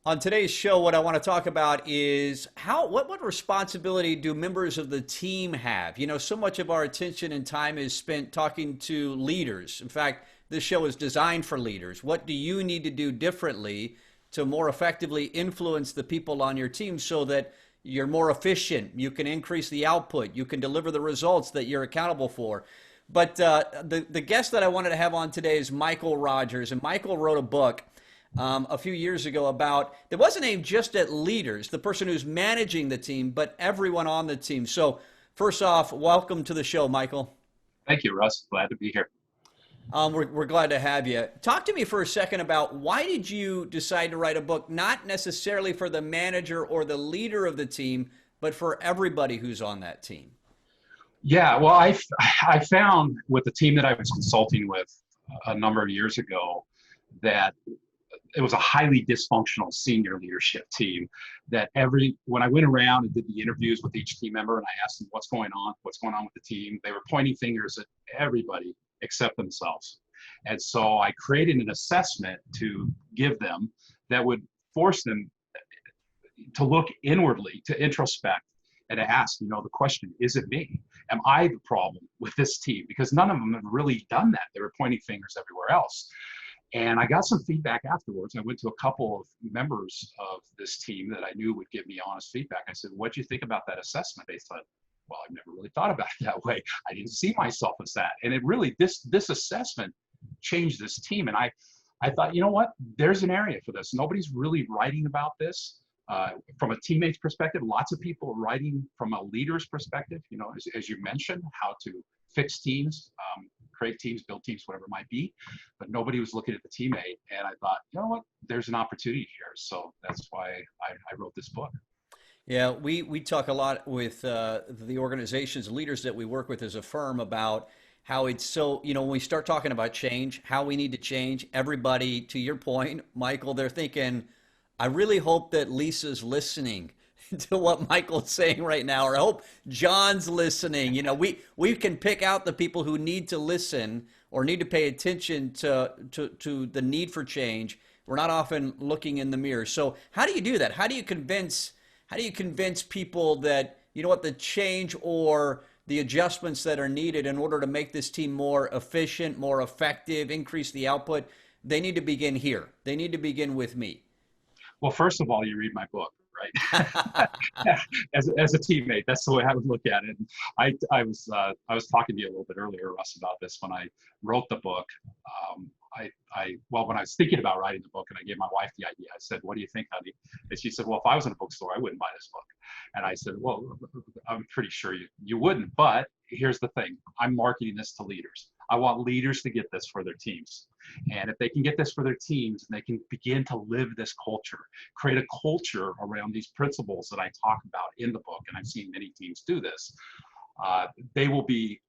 On today's show, what I want to talk about is what responsibility do members of the team have? You know, so much of our attention and time is spent talking to leaders. In fact, this show is designed for leaders. What do you need to do differently to more effectively influence the people on your team so that you're more efficient, you can increase the output, you can deliver the results that you're accountable for? But the guest that I wanted to have on today is Michael Rogers, and Michael wrote a book a few years ago about that wasn't aimed just at leaders, the person who's managing the team, but everyone on the team. So first off, welcome to the show, Michael. Thank you, Russ. Glad to be here. We're glad to have you. Talk to me for a second about why did you decide to write a book, not necessarily for the manager or the leader of the team, but for everybody who's on that team? Yeah, well, I found with the team that I was consulting with a number of years ago that it was a highly dysfunctional senior leadership team. That when I went around and did the interviews with each team member and I asked them what's going on with the team, they were pointing fingers at everybody except themselves. And so I created an assessment to give them that would force them to look inwardly, to introspect, and to ask, the question, is it me? Am I the problem with this team? Because none of them have really done that. They were pointing fingers everywhere else. And I got some feedback afterwards. I went to a couple of members of this team that I knew would give me honest feedback. I said, what do you think about that assessment? They thought, well, I've never really thought about it that way. I didn't see myself as that. And it really, this assessment changed this team. And I thought, you know what, there's an area for this. Nobody's really writing about this. From a teammate's perspective, lots of people are writing from a leader's perspective, as you mentioned, how to fix teams, create teams, build teams, whatever it might be. But nobody was looking at the teammate. And I thought, you know what, there's an opportunity here. So that's why I wrote this book. Yeah, we talk a lot with the organizations, leaders that we work with as a firm about how it's so, when we start talking about change, how we need to change, everybody, to your point, Michael, they're thinking, I really hope that Lisa's listening to what Michael's saying right now, or I hope John's listening. We can pick out the people who need to listen or need to pay attention to the need for change. We're not often looking in the mirror. So how do you do that? How do you convince people that, the change or the adjustments that are needed in order to make this team more efficient, more effective, increase the output, they need to begin here. They need to begin with me. Well, first of all, you read my book, right? as a teammate, that's the way I would look at it. I was talking to you a little bit earlier, Russ, about this when I wrote the book. When I was thinking about writing the book and I gave my wife the idea, I said, what do you think, honey? And she said, well, if I was in a bookstore, I wouldn't buy this book. And I said, well, I'm pretty sure you wouldn't. But here's the thing. I'm marketing this to leaders. I want leaders to get this for their teams. And if they can get this for their teams and they can begin to live this culture, create a culture around these principles that I talk about in the book, and I've seen many teams do this, they will be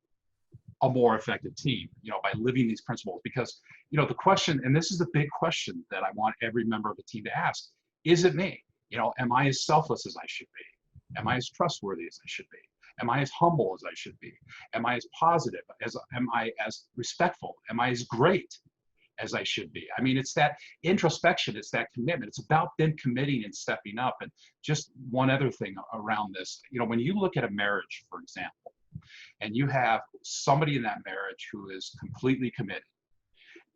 a more effective team, by living these principles. Because, the question, and this is the big question that I want every member of the team to ask, is it me? Am I as selfless as I should be? Am I as trustworthy as I should be? Am I as humble as I should be? Am I as positive? Am I as respectful? Am I as great as I should be? I mean, it's that introspection, it's that commitment. It's about them committing and stepping up. And just one other thing around this, when you look at a marriage, for example, and you have somebody in that marriage who is completely committed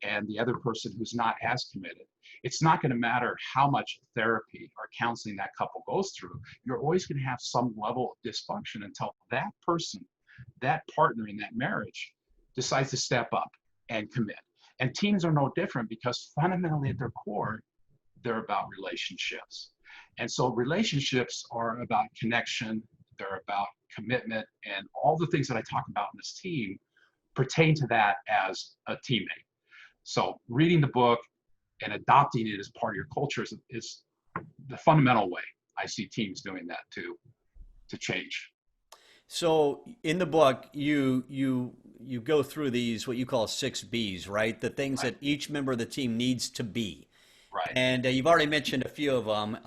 and the other person who's not as committed, it's not going to matter how much therapy or counseling that couple goes through. You're always going to have some level of dysfunction until that person, that partner in that marriage, decides to step up and commit. And teams are no different because fundamentally at their core, they're about relationships. And so relationships are about connection, they're about commitment, and all the things that I talk about in this team pertain to that as a teammate. So reading the book and adopting it as part of your culture is the fundamental way I see teams doing that to change. So in the book, you go through these what you call 6 Bs, right? The things Right. that each member of the team needs to be. Right. And you've already mentioned a few of them.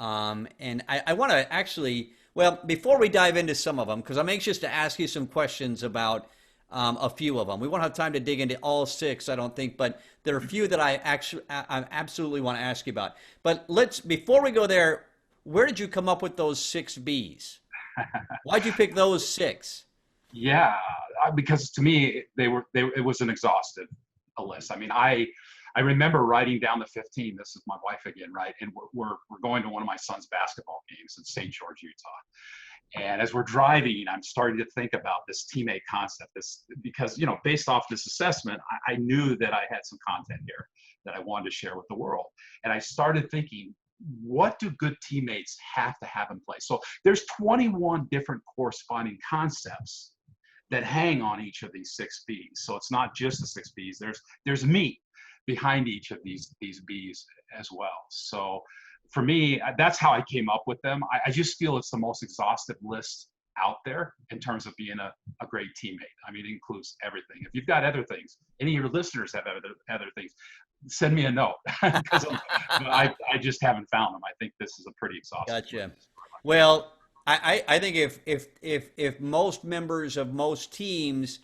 And I want to actually, well, before we dive into some of them, because I'm anxious to ask you some questions about a few of them. We won't have time to dig into all six, I don't think, but there are a few that I absolutely want to ask you about. But before we go there, where did you come up with those six B's? Why'd you pick those six? Yeah, because to me it was an exhaustive a list. I mean, I remember writing down the 15. This is my wife again, right? And we're going to one of my son's basketball games in St. George, Utah. And as we're driving, I'm starting to think about this teammate concept. This because based off this assessment, I knew that I had some content here that I wanted to share with the world. And I started thinking, what do good teammates have to have in place? So there's 21 different corresponding concepts that hang on each of these six B's. So it's not just the six B's. There's meat behind each of these B's as well. So for me, that's how I came up with them. I just feel it's the most exhaustive list out there in terms of being a great teammate. I mean, it includes everything. If you've got other things, any of your listeners have other things, send me a note because I just haven't found them. I think this is a pretty exhaustive Gotcha. list. Well, I think if most members of most teams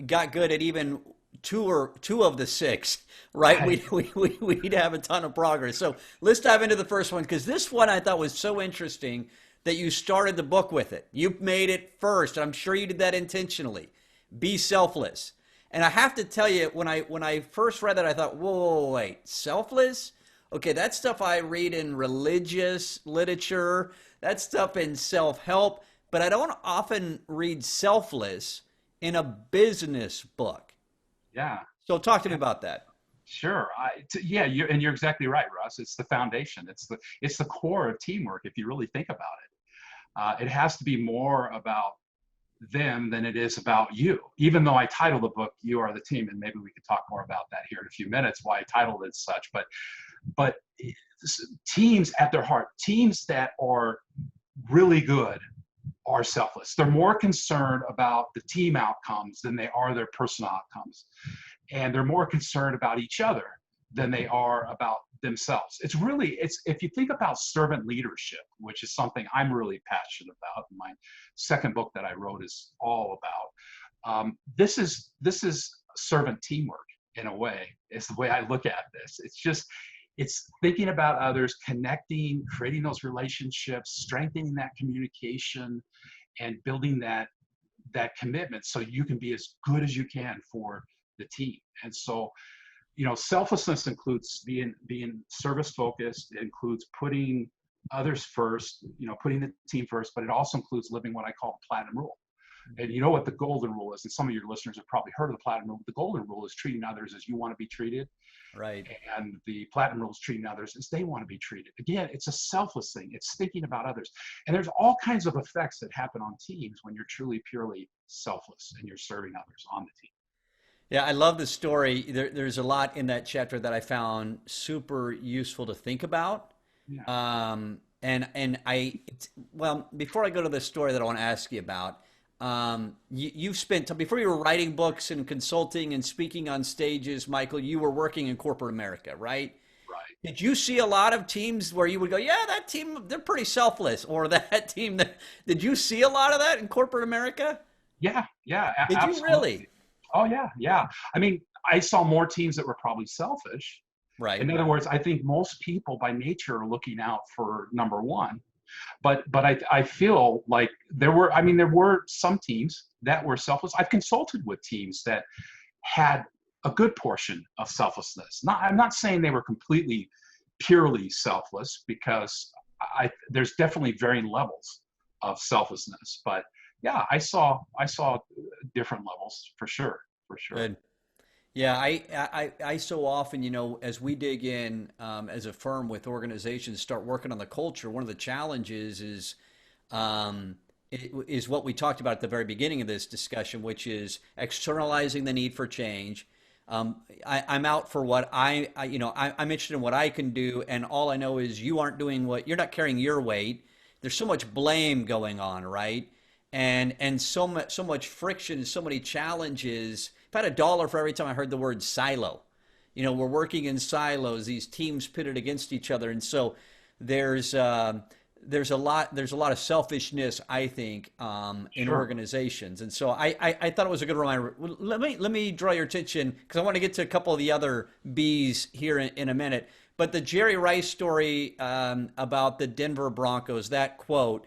got good at even two of the six, right? Right. We'd have a ton of progress. So let's dive into the first one, because this one I thought was so interesting that you started the book with it. You made it first. I'm sure you did that intentionally. Be selfless. And I have to tell you, when I first read that, I thought, whoa, wait, selfless? Okay, that's stuff I read in religious literature. That's stuff in self-help. But I don't often read selfless in a business book. Yeah. So talk to me about that. Sure. Yeah, you're exactly right, Russ. It's the foundation. It's the core of teamwork if you really think about it. It has to be more about them than it is about you. Even though I titled the book "You Are the Team," and maybe we could talk more about that here in a few minutes, why I titled it such. But teams at their heart, teams that are really good, are selfless. They're more concerned about the team outcomes than they are their personal outcomes. And they're more concerned about each other than they are about themselves. It's if you think about servant leadership, which is something I'm really passionate about. My second book that I wrote is all about. This is servant teamwork in a way, is the way I look at this. It's thinking about others, connecting, creating those relationships, strengthening that communication, and building that commitment so you can be as good as you can for the team. And so, selflessness includes being service focused. It includes putting others first, putting the team first, but it also includes living what I call the platinum rule. And you know what the golden rule is, and some of your listeners have probably heard of the platinum rule. The golden rule is treating others as you want to be treated. Right. And the platinum rule is treating others as they want to be treated. Again, it's a selfless thing. It's thinking about others. And there's all kinds of effects that happen on teams when you're truly, purely selfless and you're serving others on the team. Yeah, I love the story. There's a lot in that chapter that I found super useful to think about. Yeah. Well, before I go to the story that I want to ask you about, you've spent, before you were writing books and consulting and speaking on stages, Michael, you were working in corporate America, right? Right. Did you see a lot of teams where you would go, yeah, that team, they're pretty selfless, or that team, did you see a lot of that in corporate America? Yeah. Yeah. Did you Absolutely. really? Oh, yeah. Yeah. I mean, I saw more teams that were probably selfish. Right. In other words, I think most people by nature are looking out for number one. But I feel like there were some teams that were selfless. I've consulted with teams that had a good portion of selflessness. I'm not saying they were completely purely selfless, because there's definitely varying levels of selflessness. But yeah, I saw different levels for sure. Good. Yeah, I so often, as we dig in as a firm with organizations, start working on the culture. One of the challenges is what we talked about at the very beginning of this discussion, which is externalizing the need for change. I'm out for what I'm interested in what I can do, and all I know is you're not carrying your weight. There's so much blame going on, right? And so much friction, so many challenges. I've had $1 for every time I heard the word silo. We're working in silos, these teams pitted against each other. And so there's there's a lot of selfishness, I think, in Sure. organizations, and so I thought it was a good reminder. Let me draw your attention because I want to get to a couple of the other B's here in a minute. But the Jerry Rice story about the Denver Broncos, that quote,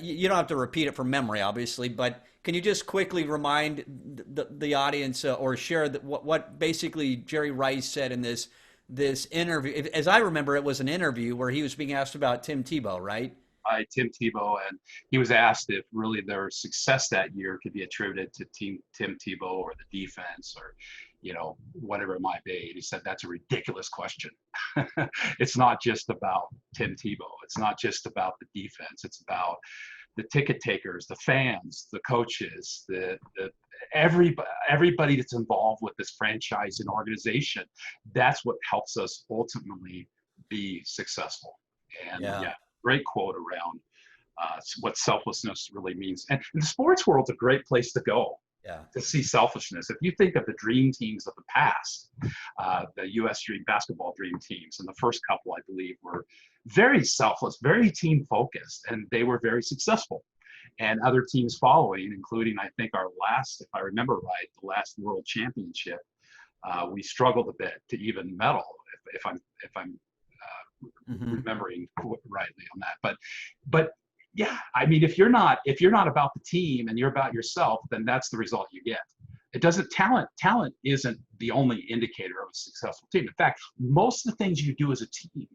you don't have to repeat it from memory, obviously, but can you just quickly remind the audience or share what basically Jerry Rice said in this interview? As I remember, it was an interview where he was being asked about Tim Tebow, right? By Tim Tebow, and he was asked if really their success that year could be attributed to Tim Tebow or the defense or, whatever it might be. And he said, that's a ridiculous question. It's not just about Tim Tebow. It's not just about the defense. It's about the ticket takers, the fans, the coaches, the everybody that's involved with this franchise and organization. That's what helps us ultimately be successful. And Yeah, yeah, great quote around what selflessness really means. And the sports world's a great place to go yeah, to see selfishness. If you think of the dream teams of the past, the U.S. Dream basketball dream teams, and the first couple, I believe, were very selfless, very team focused, and they were very successful. And other teams following, including, I think, our last, if I remember right, the last World Championship, we struggled a bit to even medal, if I'm hmm, remembering rightly on that. But yeah, I mean, if you're not about the team and you're about yourself, then that's the result you get. It doesn't talent isn't the only indicator of a successful team. In fact, most of the things you do as a team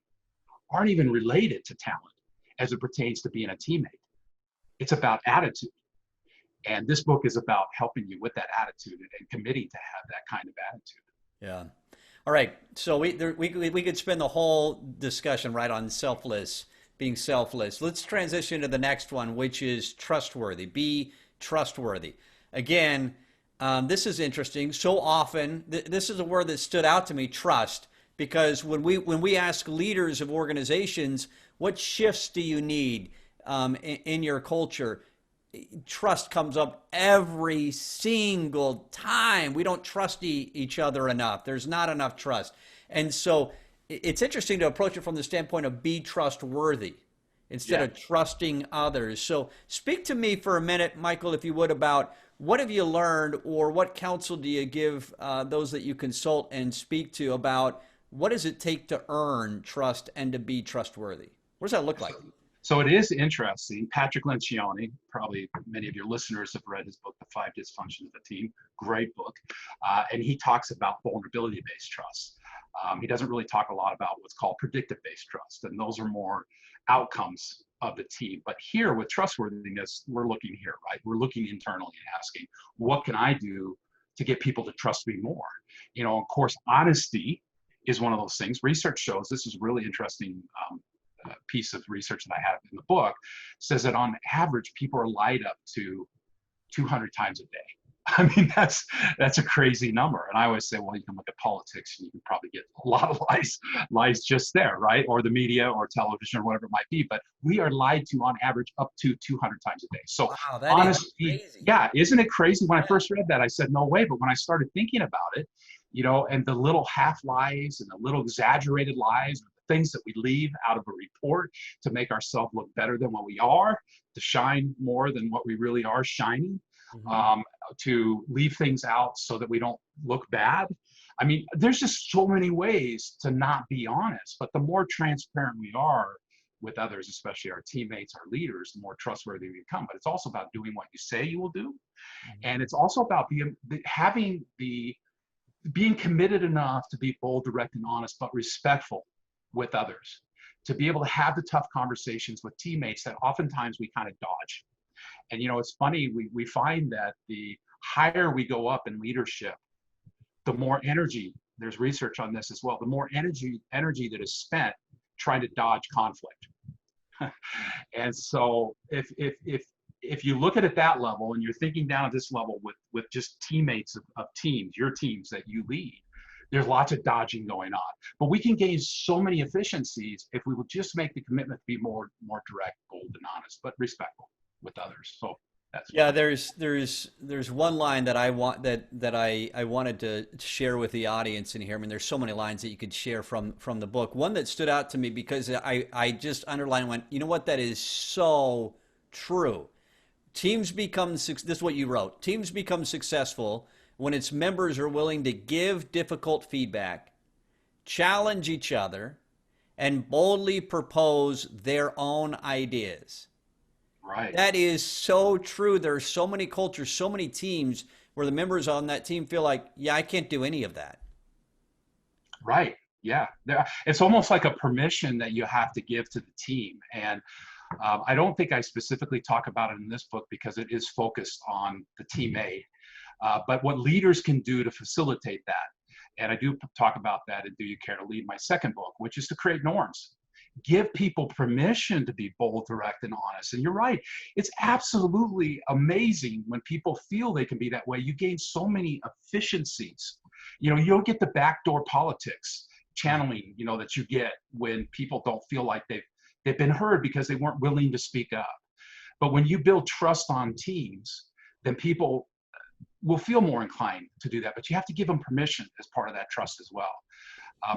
aren't even related to talent as it pertains to being a teammate. It's about attitude. And this book is about helping you with that attitude and committing to have that kind of attitude. yeah. All right. So we could spend the whole discussion right on selfless, being selfless. Let's transition to the next one, which is trustworthy. Be trustworthy. Again, this is interesting. So often, this is a word that stood out to me, trust, because when we ask leaders of organizations, what shifts do you need in your culture? Trust comes up every single time. We don't trust each other enough. There's not enough trust. And so it's interesting to approach it from the standpoint of be trustworthy instead Yeah. of trusting others. So speak to me for a minute, Michael, if you would, about what have you learned or what counsel do you give those that you consult and speak to about what does it take to earn trust and to be trustworthy? What does that look So, like? so it is interesting. Patrick Lencioni, probably many of your listeners have read his book, The Five Dysfunctions of a Team. Great book. And he talks about vulnerability-based trust. He doesn't really talk a lot about what's called predictive-based trust, and those are more outcomes of the team. But here with trustworthiness, we're looking here, right? We're looking internally and asking, what can I do to get people to trust me more? Of course, honesty is one of those things. Research shows, this is really interesting piece of research that I have in the book, says that on average, people are lied up to 200 times a day. I mean, that's a crazy number. And I always say, well, you can look at politics and you can probably get a lot of lies just there, right? Or the media or television or whatever it might be. But we are lied to on average up to 200 times a day. So Wow, that is honesty, crazy. yeah, isn't it crazy? When I first read that, I said, no way. But when I started thinking about it, and the little half lies and the little exaggerated lies, the things that we leave out of a report to make ourselves look better than what we are, to shine more than what we really are shining, Mhm. um, to leave things out so that we don't look bad. I mean, there's just so many ways to not be honest, but the more transparent we are with others, especially our teammates, our leaders, the more trustworthy we become. But it's also about doing what you say you will do. And it's also about being committed enough to be bold, direct, and honest, but respectful with others, to be able to have the tough conversations with teammates that oftentimes we kind of dodge. And it's funny, we find that the higher we go up in leadership, the more energy, there's research on this as well, the more energy that is spent trying to dodge conflict. And so if you look at it that level and you're thinking down at this level with just teammates of teams, your teams that you lead, there's lots of dodging going on. But we can gain so many efficiencies if we will just make the commitment to be more direct, bold, and honest, but respectful with others. So That's Yeah, fun. there's one line that I want that I wanted to share with the audience in here. I mean, there's so many lines that you could share from the book. One that stood out to me because I just underlined and went, you know what, that is so true. This is what you wrote. Teams become successful when its members are willing to give difficult feedback, challenge each other, and boldly propose their own ideas. Right. That is so true. There are so many cultures, so many teams where the members on that team feel like, yeah, I can't do any of that. Right. Yeah. It's almost like a permission that you have to give to the team. And I don't think I specifically talk about it in this book because it is focused on the teammate. But what leaders can do to facilitate that. And I do talk about that in Do You Care to Lead, my second book, which is to create norms. Give people permission to be bold, direct, and honest. And you're right. It's absolutely amazing when people feel they can be that way. You gain so many efficiencies. You don't get the backdoor politics channeling, that you get when people don't feel like they've been heard because they weren't willing to speak up. But when you build trust on teams, then people will feel more inclined to do that. But you have to give them permission as part of that trust as well.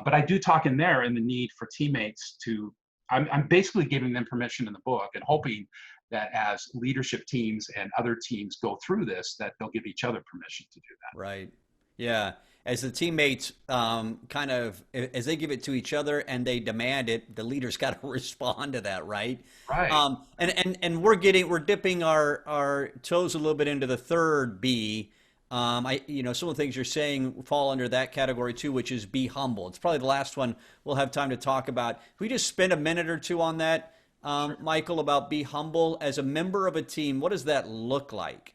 But I do talk in there in the need for teammates to, I'm basically giving them permission in the book and hoping that as leadership teams and other teams go through this, that they'll give each other permission to do that. Right. Yeah. As the teammates as they give it to each other and they demand it, the leader's got to respond to that, right? Right. And we're dipping our toes a little bit into the third B. Some of the things you're saying fall under that category too, which is be humble. It's probably the last one we'll have time to talk about. Can we just spend a minute or two on that, Sure. Michael, about be humble as a member of a team? What does that look like?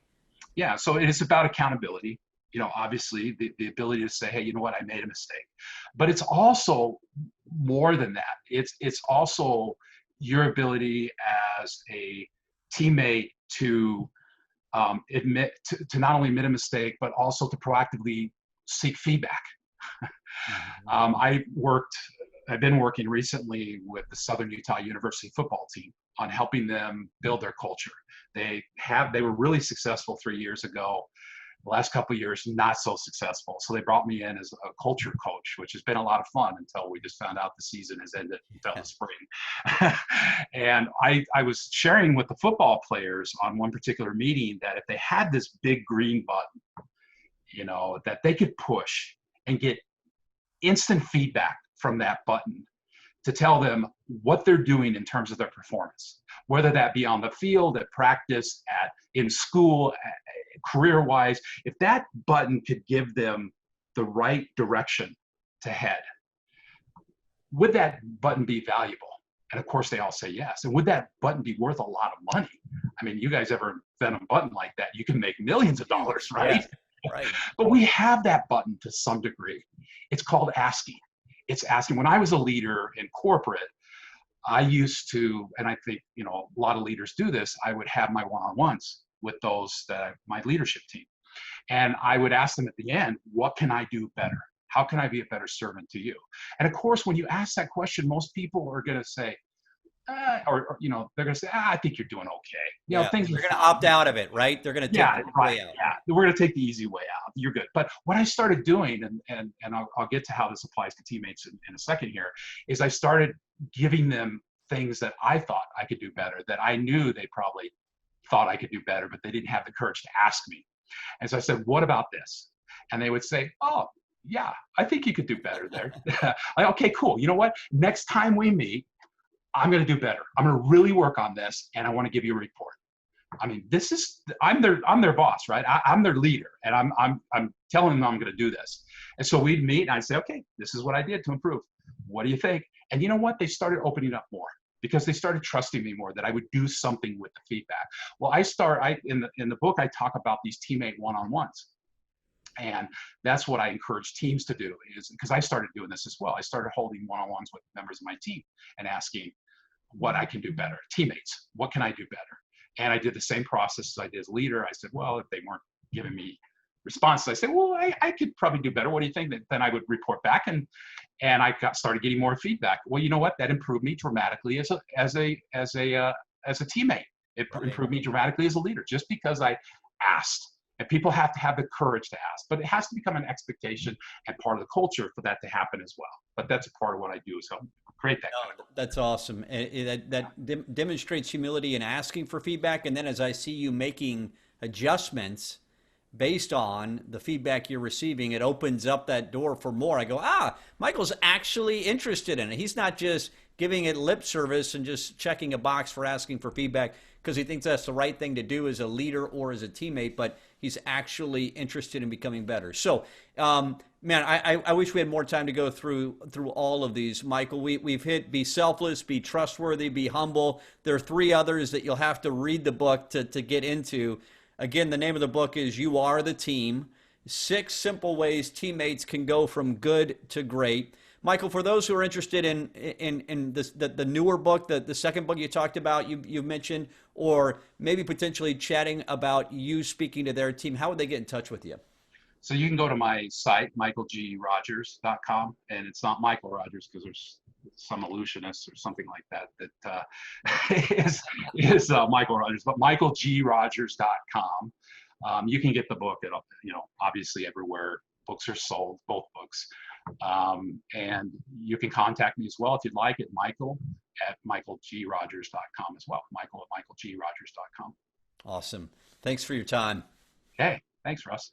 Yeah. So it is about accountability. Obviously the ability to say, hey, you know what, I made a mistake. But it's also more than that. It's also your ability as a teammate to to not only admit a mistake, but also to proactively seek feedback. Mhm. I I've been working recently with the Southern Utah University football team on helping them build their culture. They were really successful 3 years ago. The last couple of years, not so successful. So they brought me in as a culture coach, which has been a lot of fun until we just found out the season has ended until Yeah. the spring. And I was sharing with the football players on one particular meeting that if they had this big green button, that they could push and get instant feedback from that button to tell them what they're doing in terms of their performance, whether that be on the field, at practice, in school, career-wise. If that button could give them the right direction to head, would that button be valuable? And of course, they all say yes. And would that button be worth a lot of money? I mean, you guys ever invent a button like that? You can make millions of Huge. dollars, Yeah. right? Right. But we have that button to some degree. It's called asking. It's asking. When I was a leader in corporate, I used to, and I think a lot of leaders do this. I would have my one-on-ones with my leadership team, and I would ask them at the end, "What can I do better? How can I be a better servant to you?" And of course, when you ask that question, most people are going to say, they're going to say, "I think you're doing okay. Yeah. Things are They're going to fine." opt out of it, right? They're going to take Yeah, the easy right. way out. Yeah, we're going to take the easy way out. You're good. But what I started doing, and I'll get to how this applies to teammates in a second here, is I started giving them things that I thought I could do better, that I knew they probably thought I could do better, but they didn't have the courage to ask me. And so I said, "What about this?" And they would say, "Oh, yeah, I think you could do better there." Like, okay, cool. You know what? Next time we meet, I'm going to do better. I'm going to really work on this, and I want to give you a report. I mean, I'm their boss, right? I'm their leader, and I'm telling them I'm going to do this. And so we'd meet, and I'd say, "Okay, this is what I did to improve. What do you think?" And you know what? They started opening up more because they started trusting me more, that I would do something with the feedback. Well, in the book I talk about these teammate one-on-ones, and that's what I encourage teams to do. Is because I started doing this as well. I started holding one-on-ones with members of my team and asking what I can do better. Teammates, what can I do better? And I did the same process as I did as leader. I said, well, if they weren't giving me responses, I said, well, I could probably do better. What do you think? Then I would report back, and I started getting more feedback. Well, you know what? That improved me dramatically as a teammate. It Right. improved me dramatically as a leader just because I asked. And people have to have the courage to ask, but it has to become an expectation and part of the culture for that to happen as well. But that's a part of what I do is help create that kind of No, that's awesome. That demonstrates humility in asking for feedback. And then as I see you making adjustments based on the feedback you're receiving, it opens up that door for more. I go, Michael's actually interested in it. He's not just giving it lip service and just checking a box for asking for feedback because he thinks that's the right thing to do as a leader or as a teammate, but he's actually interested in becoming better. So, man, I wish we had more time to go through all of these, Michael. We've hit be selfless, be trustworthy, be humble. There are three others that you'll have to read the book to get into. Again, the name of the book is You Are the Team: 6 Simple Ways Teammates Can Go from Good to Great. Michael, for those who are interested in this, the newer book, the second book you talked about, you mentioned, or maybe potentially chatting about you speaking to their team, how would they get in touch with you? So you can go to my site, michaelgrogers.com, and it's not Michael Rogers because there's some illusionist or something like that is Michael Rogers, but michaelgrogers.com. You can get the book at, obviously everywhere books are sold, both books. And you can contact me as well if you'd like at michael@michaelgrogers.com as well. Michael@michaelgrogers.com. Awesome. Thanks for your time. Okay. Thanks, Russ.